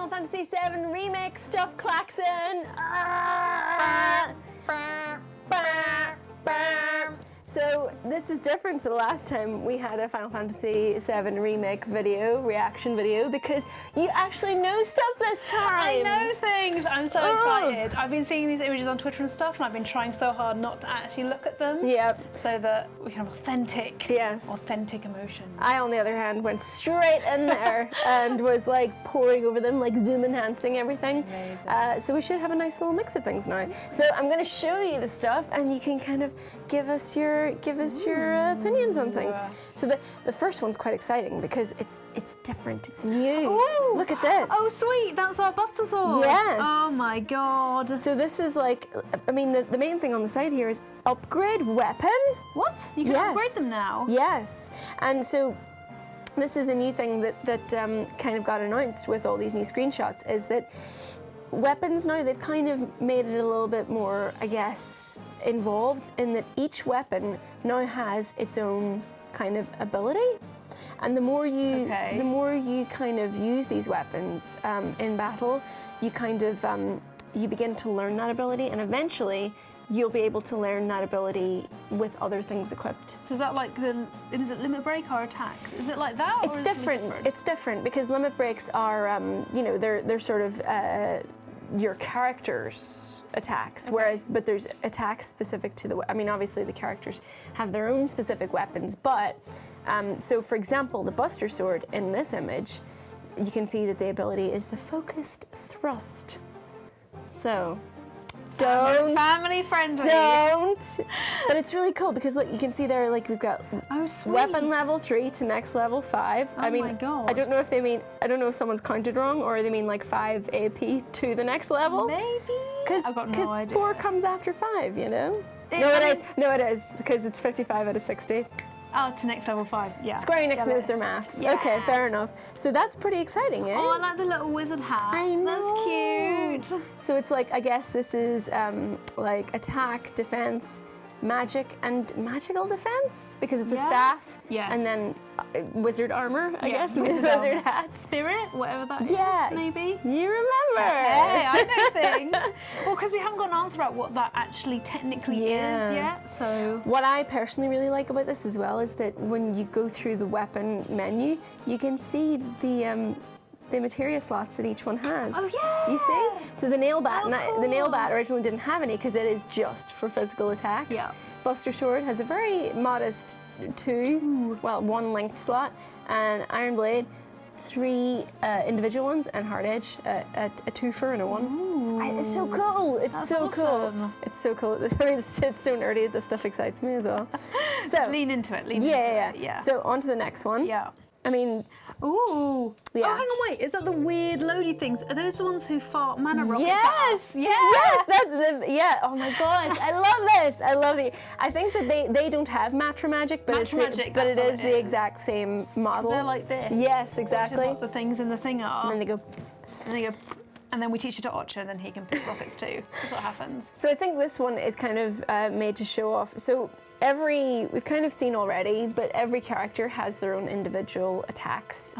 Final Fantasy VII Remake stuff klaxon. So this is different to the last time we had a Final Fantasy VII Remake reaction video, because you actually know stuff this time. I know things. I'm so excited. I've been seeing these images on Twitter and stuff, and I've been trying so hard not to actually look at them. Yep. So that we can have authentic emotion. I, on the other hand, went straight in there and was like poring over them, like zoom enhancing everything. Amazing. So we should have a nice little mix of things now. So I'm going to show you the stuff, and you can kind of give us your opinions on things. So the first one's quite exciting because it's different, it's new. Ooh. Look at this. Oh sweet, that's our Buster Sword. Yes. Oh my god. So this is like, I mean, the main thing on the side here is upgrade weapon. What? You can upgrade them now? Yes. And so this is a new thing that kind of got announced with all these new screenshots, is that weapons now, they've kind of made it a little bit more, I guess, involved, in that each weapon now has its own kind of ability. And the more you kind of use these weapons in battle, you kind of you begin to learn that ability, and eventually you'll be able to learn that ability with other things equipped. So is that like is it limit break or attacks? Is it like that? It's different. It's different because limit breaks are, you know, they're sort of your character's attacks, but there's attacks specific to the. I mean, obviously the characters have their own specific weapons, but so for example, the Buster Sword in this image, you can see that the ability is the focused thrust. So. Family friendly. Don't. But it's really cool because look, you can see there, like we've got weapon level 3 to next level 5. Oh I mean, my god. I don't know if someone's counted wrong, or they mean like 5 AP to the next level. Maybe. I've got no idea. 4 comes after 5, you know? No, it is because it's 55 out of 60. Oh, to next level 5, yeah. Square Enix knows their maths. Yeah. Okay, fair enough. So that's pretty exciting, eh? Oh, I like the little wizard hat. I know. That's cute. So it's like, I guess this is like attack, defense, magic, and magical defense, because it's a staff. Yes. And then wizard armor, I guess. Wizard hat. Spirit, whatever that is, maybe. You remember. Hey, I know things. Well, because we haven't got an answer about what that actually technically is yet, so. What I personally really like about this as well is that when you go through the weapon menu, you can see the materia slots that each one has. Oh yeah! You see? So the nail bat, the nail bat originally didn't have any because it is just for physical attacks. Yeah. Buster Sword has a very modest 1 linked slot, and Iron Blade 3 individual ones, and Hard Edge a 2-fer and a 1. It's so cool. It's so cool. It's so cool. I mean, it's so nerdy. This stuff excites me as well. So lean into it. Yeah. So on to the next one. Yeah. I mean, ooh. Yeah. Oh, hang on, wait. Is that the weird loady things? Are those the ones who fart mana rockets Yes. out? Yes. That's oh my gosh, I love this. I love it. I think that they don't have Matra Magic, but it is the exact same model. They're like this. Yes, exactly. Which is what the things in the thing are. And then they go. And then we teach it to Ocha, and then he can pick rockets too. That's what happens. So I think this one is kind of made to show off. So we've kind of seen already, but every character has their own individual attacks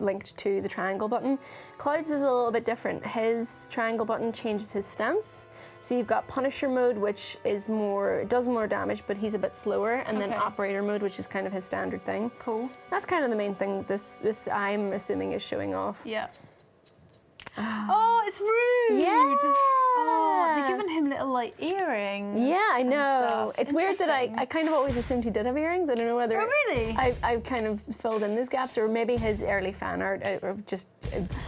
linked to the triangle button. Cloud's is a little bit different. His triangle button changes his stance. So you've got Punisher mode, which does more damage, but he's a bit slower, and then Operator mode, which is kind of his standard thing. Cool. That's kind of the main thing this I'm assuming is showing off. Yeah. Oh, it's rude! Yeah! Oh, they've given him little, like, earrings. Yeah, I know. It's weird that I kind of always assumed he did have earrings. I don't know whether... Oh, really? I kind of filled in those gaps, or maybe his early fan art, or just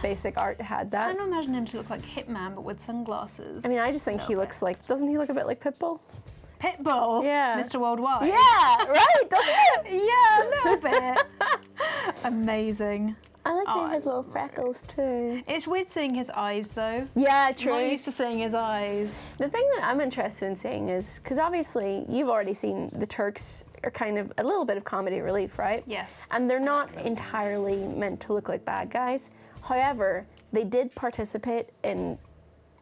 basic art had that. I don't imagine him to look like Hitman, but with sunglasses. I mean, I just think he looks like... Doesn't he look a bit like Pitbull? Pitbull? Yeah. Mr. Worldwide? Yeah, right, doesn't he? Yeah, a little bit. Amazing. I like that he has little freckles too. It's weird seeing his eyes though. Yeah, true. I'm not used to seeing his eyes. The thing that I'm interested in seeing is, because obviously you've already seen the Turks are kind of a little bit of comedy relief, right? Yes. And they're not entirely meant to look like bad guys. However, they did participate in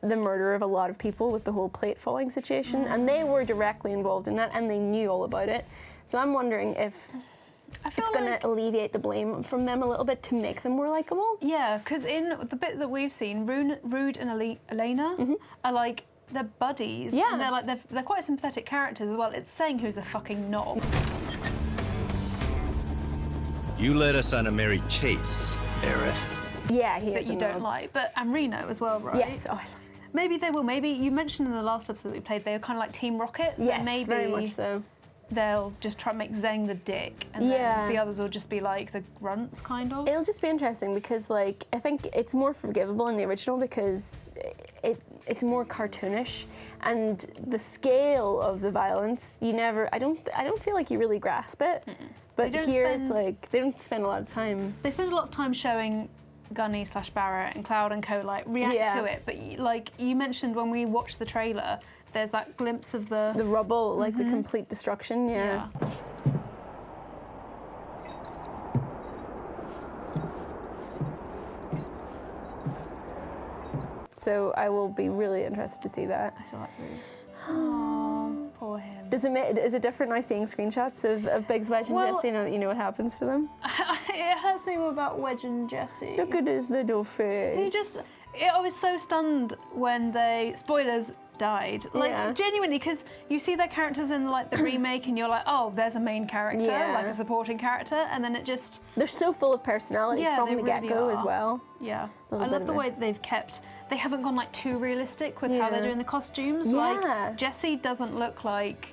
the murder of a lot of people with the whole plate falling situation, and they were directly involved in that, and they knew all about it. So I'm wondering if feel it's going like, to alleviate the blame from them a little bit to make them more likable. yeah, because in the bit that we've seen, Rude and Elena are like, they're buddies. Yeah. And they're like, they're quite sympathetic characters as well. It's saying who's the fucking knob. You led us on a merry chase, Aerith. Yeah, he That is you a don't knob. like. But, and Reno as well, right? Yes. Oh, I love Maybe they will. Maybe, you mentioned in the last episode that we played, they were kind of like Team Rocket. So yes, maybe very much so. they'll just try to make Zhang the dick. And Yeah. then the others will just be like the grunts, kind of. It'll just be interesting because, like, I think it's more forgivable in the original because it's more cartoonish, and the scale of the violence I don't feel like you really grasp it. But They don't here it's spend- like they don't spend a lot of time. They spend a lot of time showing Gunny / Barrett and Cloud and Co. like react Yeah. to it, but like you mentioned when we watched the trailer, there's that glimpse of the The rubble, like the complete destruction. Yeah. So I will be really interested to see that. I feel like really. Oh, poor him. Is it different now seeing screenshots of Biggs, Wedge, and Well- Jesse now that you know what happens to them? It hurts me more about Wedge and Jesse. Look at his little face. I was so stunned when they, spoilers, died. Like, Yeah. genuinely, because you see their characters in, like, the remake and you're like, oh, there's a main character, Yeah. like a supporting character, and then it just, They're so full of personality Yeah, from they the really get-go as are. well. yeah. Little I bit love of the a- way that they've kept, they haven't gone, like, too realistic with how they're Yeah. doing the costumes. Yeah. Like, Jessie doesn't look like,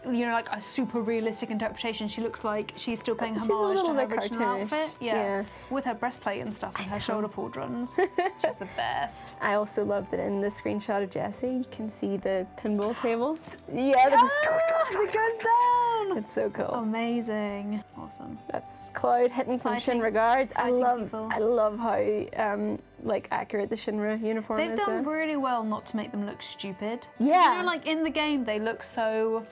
you know, like a super realistic interpretation. She looks like she's still paying She's a homage little to her bit original cartoonish. outfit. Yeah. With her breastplate and stuff and her shoulder pauldrons. She's the best. I also love that in the screenshot of Jessie, you can see the pinball table. Yeah, that It goes down! it's so cool. Amazing. Awesome. That's Cloud hitting some Fighting- Shinra guards. fighting people. I love how like accurate the Shinra uniform They've is. done There. really well not to make them look stupid. Yeah. You know, like in the game, they look so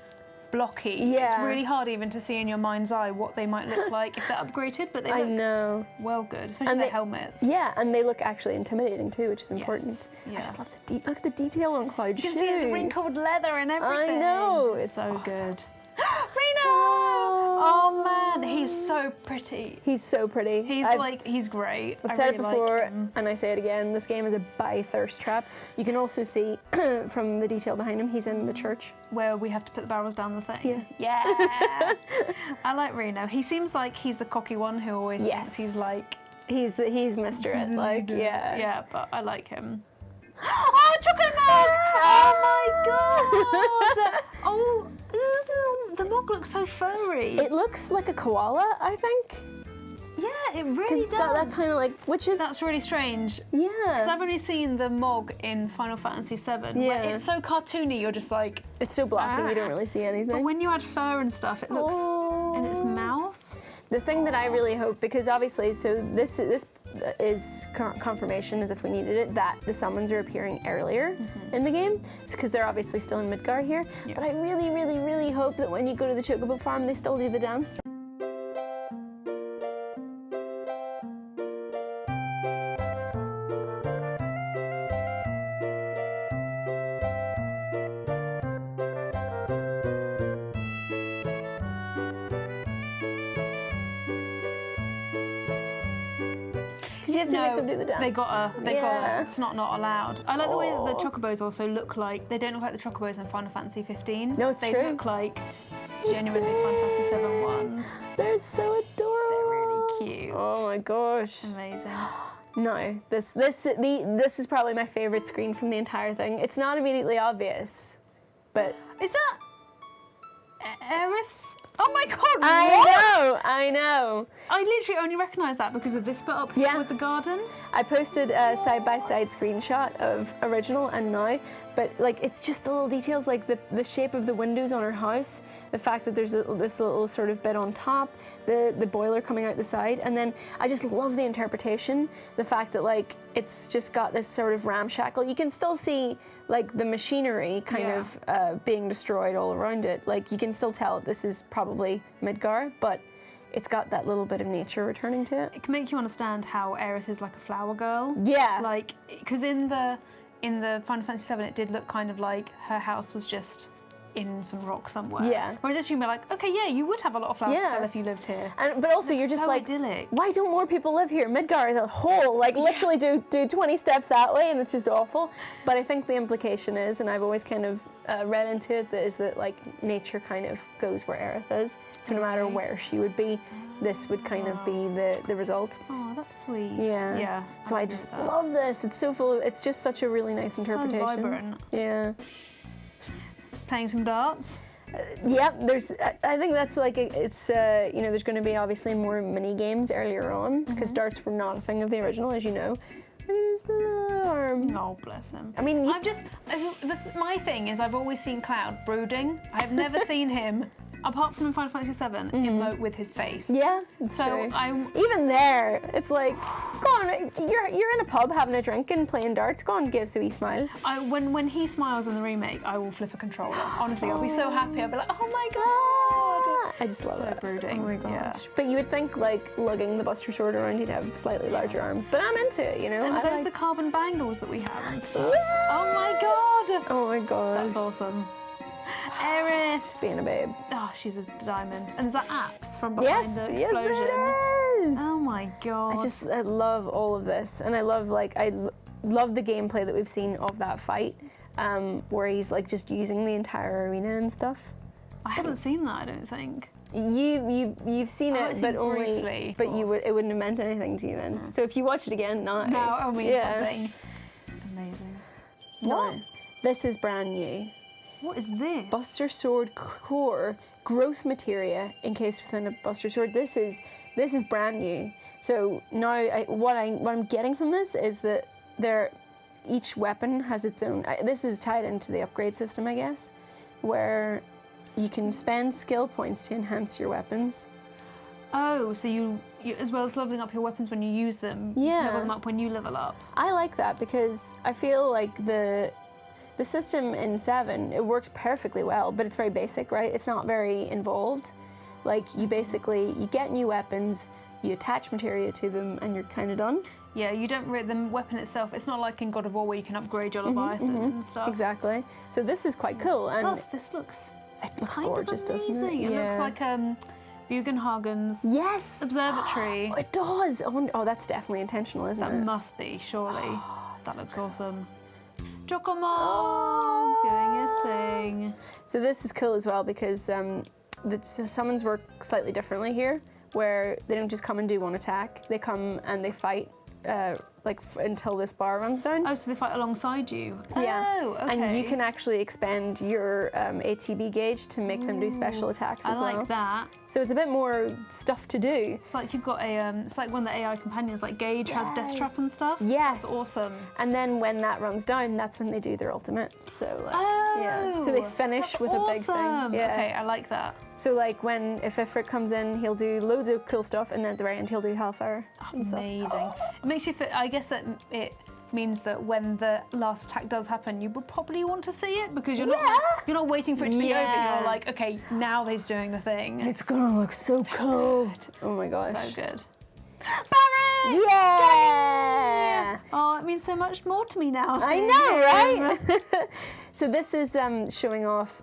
blocky. Yeah. It's really hard even to see in your mind's eye what they might look like if they're upgraded, but they I look know. well good, especially And their they- helmets. Yeah, and they look actually intimidating too, which is important. yeah. I just love look at the detail on Cloud's You shoe. can see it's wrinkled leather and everything. know, It's it's so awesome. good. Reno! Oh man, he's so pretty. He's so pretty. He's great. I've I said really it before, like him. and I say it again, this game is a buy thirst trap. You can also see from the detail behind him, he's in the church. Where we have to put the barrels down the thing. Yeah. Yeah. I like Reno. He seems like he's the cocky one who always Yes. thinks he's like. He's Mr. It, like, yeah. Yeah, but I like him. Oh, Choco Mog! Oh my god! Oh, the Mog looks so furry. It looks like a koala, I think. Yeah, it really Because does. it's got that kind of like, which is, That's really strange. Because yeah. I've only seen the Mog in Final Fantasy VII, where Yeah. it's so cartoony, you're just like... It's so blocky, you don't really see But anything. when you add fur and stuff, it looks... in its mouth. The thing that I really hope, because obviously, so this is confirmation, as if we needed it, that the summons are appearing earlier in the game, because they're obviously still in Midgar here. Yeah. But I really, really, really hope that when you go to the Chocobo farm, they still do the dance. You have to make them do the dance. They gotta. Yeah. It's not allowed. I like the way that the Aw. chocobos also look like. They don't look like the chocobos in Final Fantasy 15. No, it's they true. look like genuinely Final Fantasy 7 ones. They're so adorable. They're really cute. Oh my gosh. Amazing. No, this is probably my favorite screen from the entire thing. It's not immediately obvious, but Is that Aerith's? Oh my god! What? I know. I literally only recognise that because of this bit up here Yeah. with the garden. I posted a side-by-side screenshot of original and now, but like it's just the little details, like the shape of the windows on her house, the fact that there's this little sort of bit on top, the boiler coming out the side, and then I just love the interpretation, the fact that like it's just got this sort of ramshackle. You can still see like the machinery kind Yeah. of being destroyed all around it. Like you can still tell this is probably Midgar, but it's got that little bit of nature returning to it. It can make you understand how Aerith is like a flower girl. Yeah. Like, because in the Final Fantasy VII, it did look kind of like her house was just in some rock somewhere. Yeah. Whereas this, you'd be like, okay, yeah, you would have a lot of flowers to sell if you lived here. But also you're just so like, idyllic. why don't more people live here? Midgar is a hole. Like literally do 20 steps that way and it's just awful. But I think the implication is, and I've always kind of read into it, is that like nature kind of goes where Aerith is. So no matter where she would be, this would kind of be the result. Oh, that's sweet. Yeah. Yeah. So I just love this. It's so full. It's just such a really nice interpretation. So vibrant. Yeah. Playing some darts. Yep. There's. I think that's like it's. You know, there's going to be obviously more mini games earlier on because darts were not a thing of the original, as you know. Who's the arm? Oh, bless him. I mean, my thing is I've always seen Cloud brooding. I've never seen him, apart from in Final Fantasy VII, emote with his face. Yeah, it's So true. I'm Even there, it's like, go on, you're in a pub having a drink and playing darts. Go on, give us a wee smile. when he smiles in the remake, I will flip a controller. Honestly, I'll be so happy. I'll be like, oh my god. I just love So it. brooding. Oh my gosh. Yeah. But you would think like lugging the Buster Sword around, you'd have slightly larger arms. But I'm into it, you know. And I there's like... the carbon bangles that we have and stuff. Yes! Oh my god. Oh my god. That's awesome. Aerith. Just being a babe. Oh, she's a diamond. And is that apps from behind Yes, the yes explosion? it is. Oh my god. I love all of this, and I love love the gameplay that we've seen of that fight, where he's like just using the entire arena and stuff. I haven't seen that, I don't think. You've seen I've it, seen but it only briefly, of but course. it wouldn't have meant anything to you then. So if you watch it again now, Now it'll mean yeah. something. Amazing. No. What? This is brand new. What is this? Buster Sword core growth materia encased within a Buster Sword. This is brand new. So now what I'm getting from this is that each weapon has its own. This is tied into the upgrade system, I guess, where you can spend skill points to enhance your weapons. Oh, so you as well as leveling up your weapons when you use them, Yeah. level them up when you level up. I like that because I feel like the system in 7, it works perfectly well, but it's very basic, right? It's not very involved. Like you get new weapons, you attach materia to them, and you're kind of done. Yeah, you don't the weapon itself. It's not like in God of War where you can upgrade your Leviathan and stuff. Exactly. So this is quite cool, and Plus, this looks it looks kind gorgeous, of doesn't amazing. it? It looks like Bugenhagen's yes observatory. It does. Oh, that's definitely intentional, isn't That it? must be, surely. That so looks awesome. Choco Mog doing his thing. So this is cool as well because the summons work slightly differently here, where they don't just come and do one attack. They come and they fight until this bar runs down. Oh, so they fight alongside you? Yeah. Oh, okay. And you can actually expend your ATB gauge to make them do special attacks as well. I like that. So it's a bit more stuff to do. It's like you've got it's like one of the AI companions, like Gage has Death Trap and stuff. Yes. That's awesome. And then when that runs down, that's when they do their ultimate. So yeah. So Oh, they finish that's with a big thing. awesome. Yeah. Okay, I like that. So like if Ifrit comes in, he'll do loads of cool stuff, and then at the very end he'll do Hellfire. And stuff. Amazing. It makes you feel, I guess that it means that when the last attack does happen, you would probably want to see it because you're not waiting for it to be over. Yeah. You're like, okay, now he's doing the thing. It's gonna look so cool. Oh my gosh. So good. Barry! Yeah! Oh, it means so much more to me now. I know, right? So this is showing off,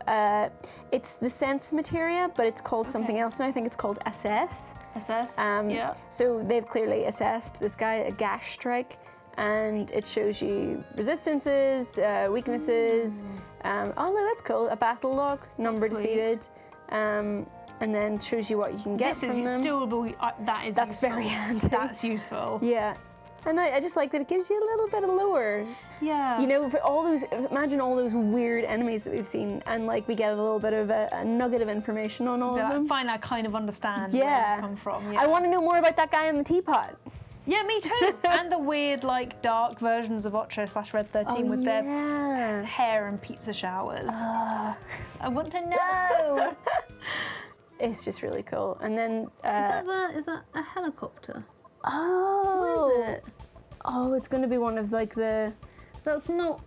it's the sense materia, but it's called something else, and I think it's called assess. Assess. Yeah. So they've clearly assessed this guy, a gash strike, and it shows you resistances, weaknesses. Oh no, that's cool. A battle log, number Sweet. defeated, and then shows you what you can get This from is them. still, that's useful. very handy. That's useful. Yeah. And I just like that it gives you a little bit of lure. Yeah. You know, for all those, imagine all those weird enemies that we've seen, and like we get a little bit of a nugget of information on all of them. Fine, I kind of understand Yeah. where they come from. Yeah. I want to know more about that guy in the teapot. Yeah, me too. And the weird, like, dark versions of Ocho/Red 13 with their hair and pizza showers. I want to know. It's just really cool. And then Is that a helicopter? oh, What is it? Oh, it's going to be one of like the. That's not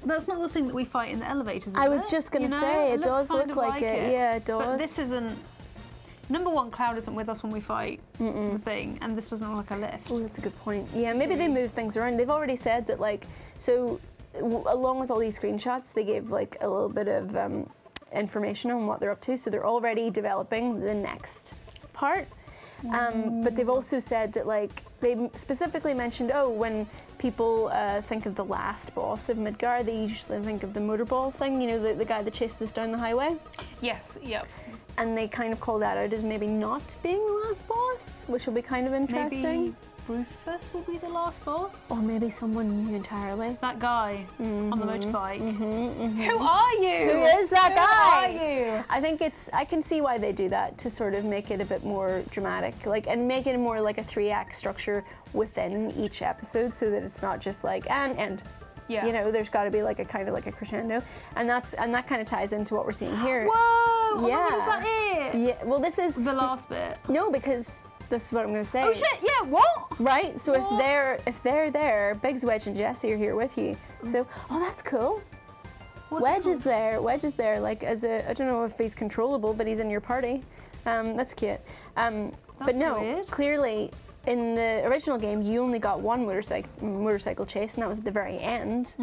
the thing that we fight in the elevators. Is I was it? just going to You know? say it looks does kind look of like it. Yeah, it does. But this isn't. Number one, Cloud isn't with us when we fight the thing, and this doesn't look like a lift. Oh, that's a good point. Yeah, maybe they moved things around. They've already said that, like, so along with all these screenshots, they gave like a little bit of information on what they're up to. So they're already developing the next part. But they've also said that, like, they specifically mentioned, when people think of the last boss of Midgar, they usually think of the motorball thing, you know, the guy that chases us down the highway. Yes, yep. And they kind of call that out as maybe not being the last boss, which will be kind of interesting. Maybe Rufus will be the last boss? Or maybe someone new entirely. That guy on the motorbike. Who are you? Who is that guy? Who are you? I think I can see why they do that, to sort of make it a bit more dramatic, like, and make it more like a 3-act structure within each episode, so that it's not just like and. Yeah. You know, there's got to be like a kind of like a crescendo, and that kind of ties into what we're seeing here. Whoa! Oh my Yeah. God, is that it? Yeah. Well, this is The last bit. no, because that's what I'm going to say. Oh shit! Yeah. What? Right. So What? if they're there, Biggs, Wedge, and Jesse are here with you. So that's cool. What's Wedge it called? is there. Wedge is there. Like I don't know if he's controllable, but he's in your party. That's cute. But That's no, weird. clearly in the original game you only got one motorcycle chase, and that was at the very end.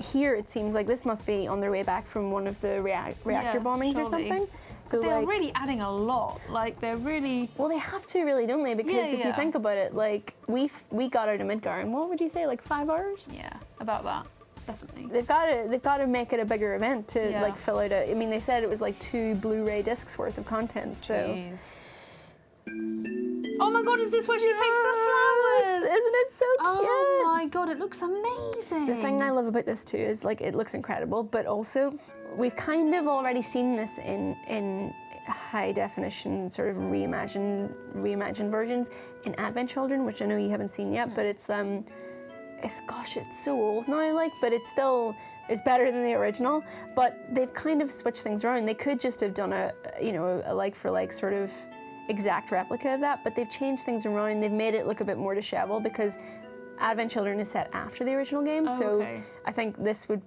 Here it seems like this must be on their way back from one of the reactor bombings or surely. something. So They're like, really adding a lot. Like they're really. well, they have to really, don't they? Because if you Yeah. think about it, like we got out of Midgar in what would you say, like 5 hours? Yeah. About that. Definitely. They've got to make it a bigger event to Yeah. like fill out a. I mean, they said it was like 2 Blu-ray discs worth of content. So. Jeez. Oh my God! Is this where she picks the flowers? Isn't it so cute? Oh my God! It looks amazing. The thing I love about this too is like it looks incredible, but also we've kind of already seen this in high definition sort of reimagined versions in Advent Children, which I know you haven't seen yet, but it's gosh, it's so old now, like, but it still is better than the original. But they've kind of switched things around. They could just have done a like for like sort of exact replica of that, but they've changed things around. They've made it look a bit more disheveled because Advent Children is set after the original game, so okay. I think this would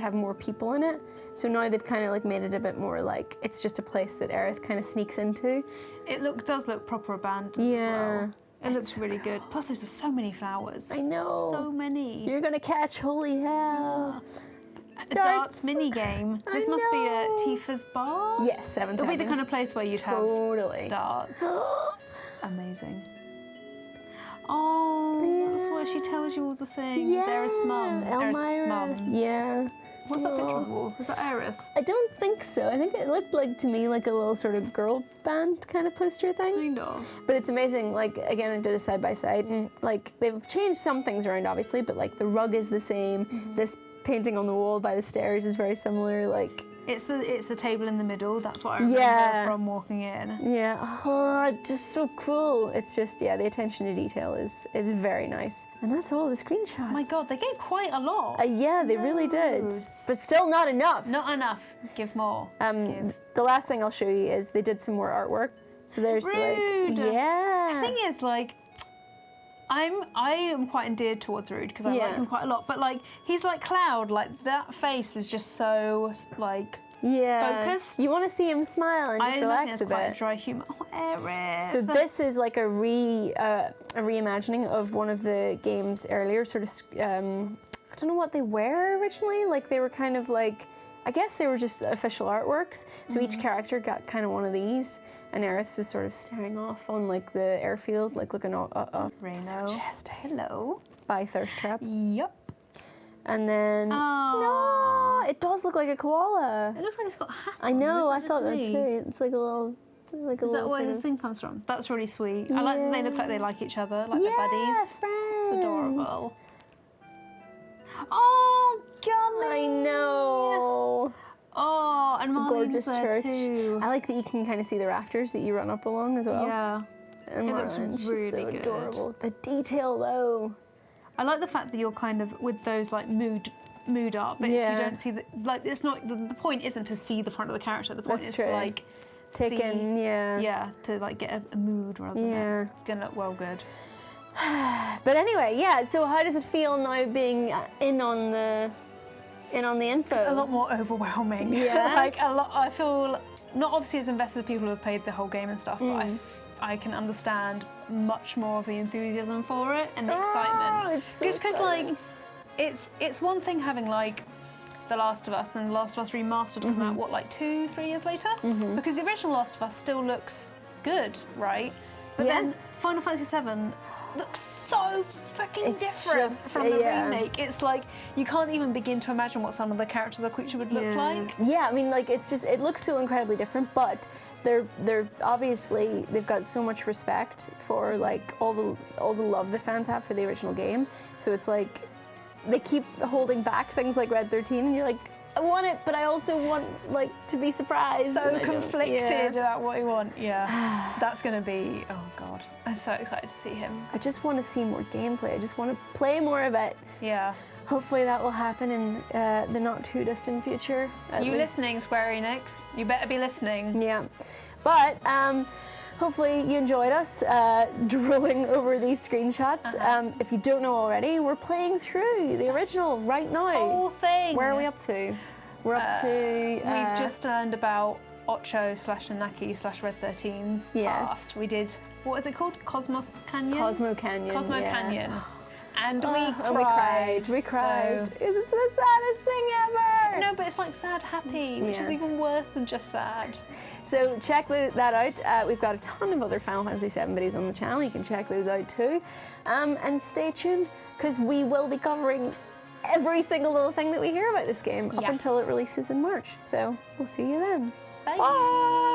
have more people in it. So now they've kind of like made it a bit more like it's just a place that Aerith kind of sneaks into. It does look proper abandoned Yeah. as well. It It's looks so really good. Plus, there's just so many flowers. I know. So many. You're gonna catch holy hell. A darts mini game. I This must be at know. Tifa's bar. Yes, 7th It'll be the Heaven. kind of place where you'd have Totally. darts. Amazing. Oh, that's where she tells you all the things. Aerith's mum. Aerith's Elmira. mum. Yeah. What's that picture on the wall? Is that Aerith? I don't think so. I think it looked like to me like a little sort of girl band kind of poster thing. Kind of. But it's amazing. Like again, I did a side by side, and like they've changed some things around, obviously, but like the rug is the same. This painting on the wall by the stairs is very similar. Like It's the table in the middle. That's what I remember Yeah. from walking in. yeah, just so cool. It's just the attention to detail is very nice, and that's all the screenshots. Oh my God, they gave quite a lot. Yeah, they really did, Loads. but still not enough. Not enough. Give more. Give. The last thing I'll show you is they did some more artwork. So there's Rude. like, yeah. The thing is, like, I am quite endeared towards Rude because I Yeah. like him quite a lot. But like, he's like Cloud. Like that face is just so like focused. You want to see him smile and just I imagine relax it's a quite a bit. dry humour. Oh, Aerith. So this is like a reimagining of one of the games earlier. Sort of, I don't know what they were originally. Like they were kind of like, I guess they were just official artworks. So each character got kind of one of these, and Aerith was sort of staring off on like the airfield, like looking all Reno. suggestive Hello. by Thirst Trap. Yep. And then Oh. no, it does look like a koala. It looks like it's got a hat on. I know, Is I thought that just me? too. It's like a little, like a Is that little where sort his of. thing comes from? That's really sweet. I like that they look like they like each other, like Yeah, they're buddies. friends. It's adorable. Oh, golly. I know. Oh, and It's a Marlene's gorgeous there church. too. I like that you can kind of see the rafters that you run up along as well. Yeah. And It looks Marlene's just so really good. adorable. The detail though. I like the fact that you're kind of with those like mood art bits. Yeah. You don't see the like. It's not the point. Isn't to see the front of the character. The point That's is true. to like Take see, in, yeah. to like get a mood rather than Yeah. it's gonna look well good. But anyway, yeah. So how does it feel now being in on the info? A lot more overwhelming. Yeah? Like a lot. I feel not obviously as invested as people who have played the whole game and stuff, but Mm. I can understand much more of the enthusiasm for it and the excitement. it's so Just because like exciting. it's one thing having like The Last of Us, and The Last of Us Remastered come out, what, like 2-3 years later? Because the original Last of Us still looks good, right? But then Yes. Final Fantasy VII looks so freaking It's different just, from the yeah. remake. It's like, you can't even begin to imagine what some of the characters or creatures would look like. Yeah, I mean, like, it's just, it looks so incredibly different, but they're obviously, they've got so much respect for, like, all the love the fans have for the original game. So it's like, they keep holding back things like Red 13, and you're like, I want it, but I also want, like, to be surprised. So and I don't- conflicted about what you want. Yeah, that's gonna be, oh God. I'm so excited to see him. I just want to see more gameplay. I just want to play more of it. Yeah. Hopefully that will happen in the not too distant future. At You least. listening, Square Enix? You better be listening. Yeah, but hopefully you enjoyed us drooling over these screenshots. If you don't know already, we're playing through the original right now. Whole thing. Where are we up to? We're up to. We've just learned about Ocho/Nanaki/Red 13's Yes. past. We did, what is it called? Cosmos Canyon? Cosmo Canyon. Cosmo yeah. Canyon. And we And cried. we cried. So- It's the saddest thing ever. No, but it's like sad happy, which is Yes. even worse than just sad. So check that out. We've got a ton of other Final Fantasy VII videos on the channel. You can check those out too. And stay tuned, because we will be covering every single little thing that we hear about this game up Yeah. until it releases in March. So we'll see you then. Bye. Bye.